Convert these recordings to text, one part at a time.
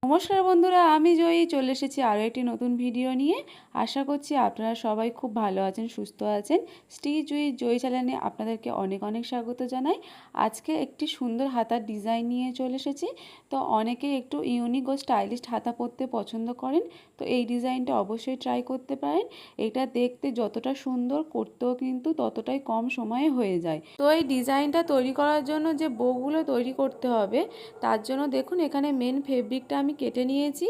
নমস্কার বন্ধুরা, আমি জয়ী চলে এসেছি আরও একটি নতুন ভিডিও নিয়ে। আশা করছি আপনারা সবাই খুব ভালো আছেন, সুস্থ আছেন। স্টিচ উইথ জয়ী চ্যানেলে আপনাদেরকে অনেক অনেক স্বাগত জানাই। আজকে একটি সুন্দর হাতার ডিজাইন নিয়ে চলে এসেছি। তো অনেকে একটু ইউনিক ও স্টাইলিশ হাতা পরতে পছন্দ করেন, তো এই ডিজাইনটা অবশ্যই ট্রাই করতে পারেন। এটা দেখতে যতটা সুন্দর, করতেও কিন্তু ততটাই কম সময়ে হয়ে যায়। তো এই ডিজাইনটা তৈরি করার জন্য যে বউগুলো তৈরি করতে হবে, তার জন্য দেখুন এখানে মেন ফেব্রিকটা আমি কেটে নিয়েছি।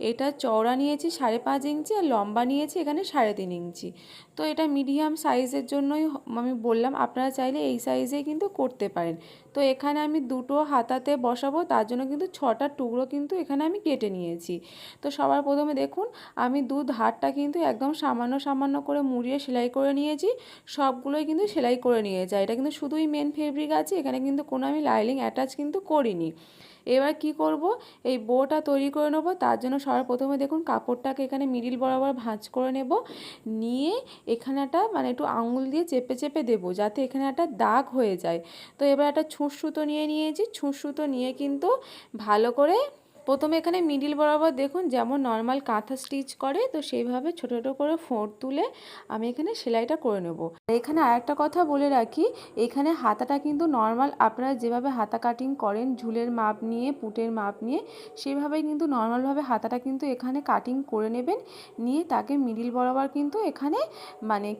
এটা চওড়া নিয়েছি 5.5 ইঞ্চি আর লম্বা নিয়েছি এখানে 3.5 ইঞ্চি। তো এটা মিডিয়াম সাইজের জন্যই আমি বললাম, আপনারা চাইলে এই সাইজেই কিন্তু করতে পারেন। তো এখানে আমি দুটো হাতাতে বসাবো, তার জন্য কিন্তু 6টা টুকরো কিন্তু এখানে আমি কেটে নিয়েছি। তো সবার প্রথমে দেখুন আমি দু ধারটা কিন্তু একদম সামান্য সামান্য করে মুড়িয়ে সেলাই করে নিয়েছি। সবগুলোই কিন্তু সেলাই করে নিয়েছি। এটা কিন্তু শুধুই মেন ফেব্রিক আছে, এখানে কিন্তু কোনো আমি লাইলিং অ্যাটাচ কিন্তু করিনি। এবার কি করব, এই বোটা তৈরি করে নেব। তার জন্য সবার প্রথমে দেখুন কাপড়টাকে এখানে মিডিল বরাবর ভাঁজ করে নেব। নিয়ে এখানে একটা একটু আঙুল দিয়ে চেপে চেপে দেবো, যাতে এখানে একটা দাগ হয়ে যায়। তো এবার একটা ছুঁচ সুতো নিয়ে নিয়েছি। ছুঁচ সুতো নিয়ে কিন্তু ভালো করে প্রথমে এখানে মিডিল বরাবর দেখুন যেমন নর্মাল কাঁথা স্টিচ করে, তো সেইভাবে ছোটো ছোটো করে ফোঁড় তুলে আমি এখানে সেলাইটা করে নেব। এখানে আরেকটা কথা বলে রাখি, এখানে হাতাটা কিন্তু নর্মাল আপনারা যেভাবে হাতা কাটিং করেন ঝুলের মাপ নিয়ে, পুটের মাপ নিয়ে, সেভাবেই কিন্তু নর্মালভাবে হাতাটা কিন্তু এখানে কাটিং করে নেবেন। নিয়ে তাকে মিডিল বরাবর কিন্তু এখানে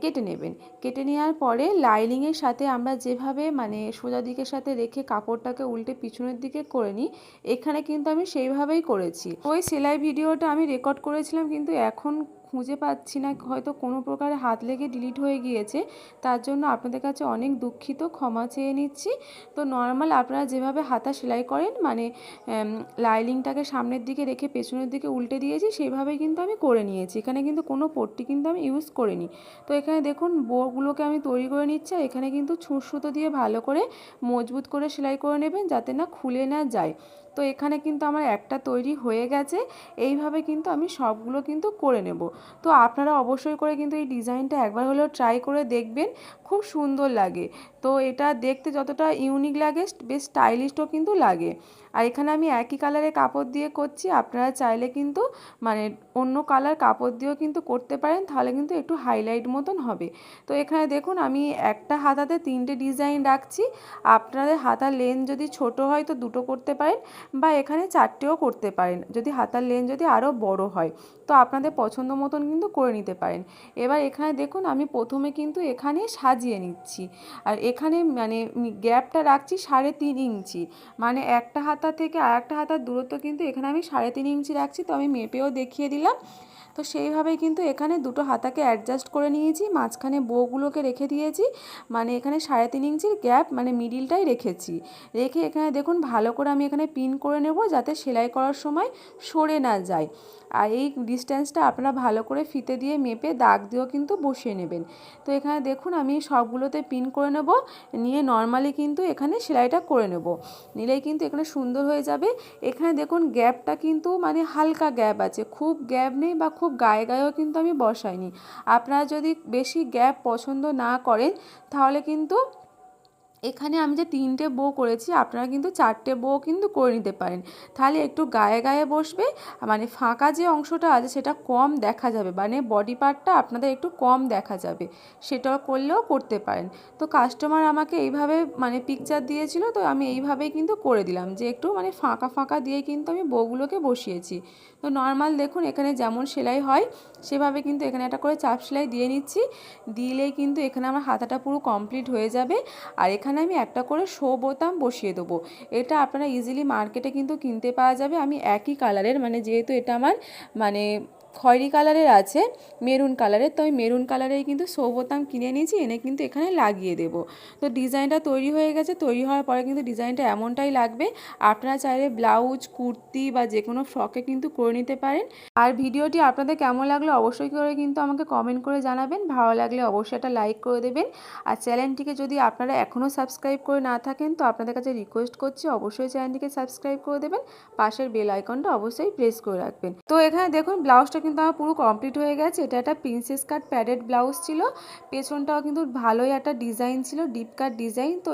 কেটে নেবেন। কেটে নেওয়ার পরে লাইনিংয়ের সাথে আমরা যেভাবে সোজা দিকের সাথে রেখে কাপড়টাকে উল্টে পিছনের দিকে করে নিই, এখানে কিন্তু আমি সেইভাবেই করেছি। ওই সেলাই ভিডিওটা আমি রেকর্ড করেছিলাম, কিন্তু এখন খুঁজে পাচ্ছি না, হয়তো কোনো প্রকারে হাত লেগে ডিলিট হয়ে গিয়েছে। তার জন্য আপনাদের কাছে অনেক দুঃখিত, ক্ষমা চেয়ে নিচ্ছি। তো নর্মাল আপনারা যেভাবে হাতা সেলাই করেন, লাইনিংটাকে সামনের দিকে রেখে পেছনের দিকে উল্টে দিয়েছি, সেইভাবেই কিন্তু আমি করে নিয়েছি। এখানে কিন্তু কোনো পট্টি কিন্তু আমি ইউজ করিনি। তো এখানে দেখুন বোগুলোকে আমি তৈরি করে নিচ্ছি। আর এখানে কিন্তু ছুঁচ সুতো দিয়ে ভালো করে মজবুত করে সেলাই করে নেবেন, যাতে না খুলে না যায়। তো এখানে কিন্তু আমার একটা তৈরি হয়ে গেছে। এইভাবে কিন্তু আমি সবগুলো কিন্তু করে নেব। তো আপনারা অবশ্যই করে কিন্তু এই ডিজাইনটা একবার হলেও ট্রাই করে দেখবেন, খুব সুন্দর লাগে। তো এটা দেখতে যতটা ইউনিক লাগে, বেশ স্টাইলিশও কিন্তু লাগে। আর এখানে আমি একই কালারের কাপড় দিয়ে করছি, আপনারা চাইলে কিন্তু অন্য কালার কাপড় দিয়েও কিন্তু করতে পারেন, তাহলে কিন্তু একটু হাইলাইট মতন হবে। তো এখানে দেখুন আমি একটা হাতাতে 3টে ডিজাইন রাখছি। আপনাদের হাতার লেন্থ যদি ছোট হয় তো দুটো করতে পারেন, বা এখানে 4টেও করতে পারেন যদি হাতার লেন্থ যদি আরও বড় হয়। তো আপনাদের পছন্দ মতন কিন্তু করে নিতে পারেন। এবার এখানে দেখুন আমি প্রথমে কিন্তু এখানে সাজিয়ে নিচ্ছি। আর এখানে গ্যাপটা রাখছি 3.5 ইঞ্চি, একটা হাতা থেকে আর একটা হাতার দূরত্ব কিন্তু এখানে আমি 3.5 ইঞ্চি রাখছি। তো আমি মেপেও দেখিয়ে দিলাম। তো সেইভাবেই কিন্তু এখানে দুটো হাতাকে অ্যাডজাস্ট করে নিয়েছি, মাঝখানে বউগুলোকে রেখে দিয়েছি। এখানে 3.5 ইঞ্চির গ্যাপ মিডিলটাই রেখেছি। রেখে এখানে দেখুন ভালো করে আমি এখানে পিন করে নেব, যাতে সেলাই করার সময় সরে না যায়। আর এই ডিস্টেন্সটা আপনারা ভালো করে ফিতে দিয়ে মেপে দাগ দিয়েও কিন্তু বসিয়ে নেবেন। তো এখানে দেখুন আমি সবগুলোতে পিন করে নেব, নিয়ে নর্মালি কিন্তু এখানে সেলাইটা করে নেব। নিলেই কিন্তু এখানে সুন্দর হয়ে যাবে। এখানে দেখুন গ্যাপটা কিন্তু হালকা গ্যাপ আছে, খুব গ্যাপ নেই বা খুব গায়ে গায়েও কিন্তু আমি বসাইনি। আপনারা যদি বেশি গ্যাপ পছন্দ না করেন, তাহলে কিন্তু এখানে আমি যে 3টে বো করেছি, আপনারা কিন্তু 4টে বো কিন্তু করে নিতে পারেন। তাহলে একটু গায়ে গায়ে বসবে, ফাঁকা যে অংশটা আছে সেটা কম দেখা যাবে, বডি পার্টটা আপনাদের একটু কম দেখা যাবে। সেটাও করলেও করতে পারেন। তো কাস্টমার আমাকে এইভাবে পিকচার দিয়েছিল, তো আমি এইভাবেই কিন্তু করে দিলাম, যে একটু ফাঁকা ফাঁকা দিয়ে কিন্তু আমি বউগুলোকে বসিয়েছি। তো নর্মাল দেখুন এখানে যেমন সেলাই হয় সেভাবে কিন্তু এখানে একটা করে চাপ সেলাই দিয়ে নিচ্ছি। দিলেই কিন্তু এখানে আমার হাতাটা পুরো কমপ্লিট হয়ে যাবে। আর এখানে আমি একটা করে শো বোতাম বসিয়ে দেবো। এটা আপনারা ইজিলি মার্কেটে কিন্তু কিনতে পাওয়া যাবে। আমি একই কালারের, যেহেতু এটা আমার খয়েরি কালারের আছে, মেরুন কালারের, তো আমি মেরুন কালারেই কিন্তু শো বোতাম কিনে নিয়েছি, এনে কিন্তু এখানে লাগিয়ে দেবো। তো ডিজাইনটা তৈরি হয়ে গেছে। তৈরি হওয়ার পরে কিন্তু ডিজাইনটা এমনটাই লাগবে। আপনারা চাইলে ব্লাউজ, কুর্তি বা যে কোনো ফ্রকে কিন্তু করে নিতে পারেন। আর ভিডিওটি আপনাদের কেমন লাগলো অবশ্যই করে কিন্তু আমাকে কমেন্ট করে জানাবেন। ভালো লাগলে অবশ্যই একটা লাইক করে দেবেন। আর চ্যানেলটিকে যদি আপনারা এখনও সাবস্ক্রাইব করে না থাকেন, তো আপনাদের কাছে রিকোয়েস্ট করছি অবশ্যই চ্যানেলটিকে সাবস্ক্রাইব করে দেবেন। পাশের বেল আইকনটা অবশ্যই প্রেস করে রাখবেন। তো এখানে দেখুন ব্লাউজটা কিন্তু আমার পুরো কমপ্লিট হয়ে গেছে। এটা একটা প্রিন্সেস কাট প্যাডেড ব্লাউজ ছিল। পেছনটাও কিন্তু ভালোই একটা ডিজাইন ছিল, ডিপ কাট ডিজাইন। তো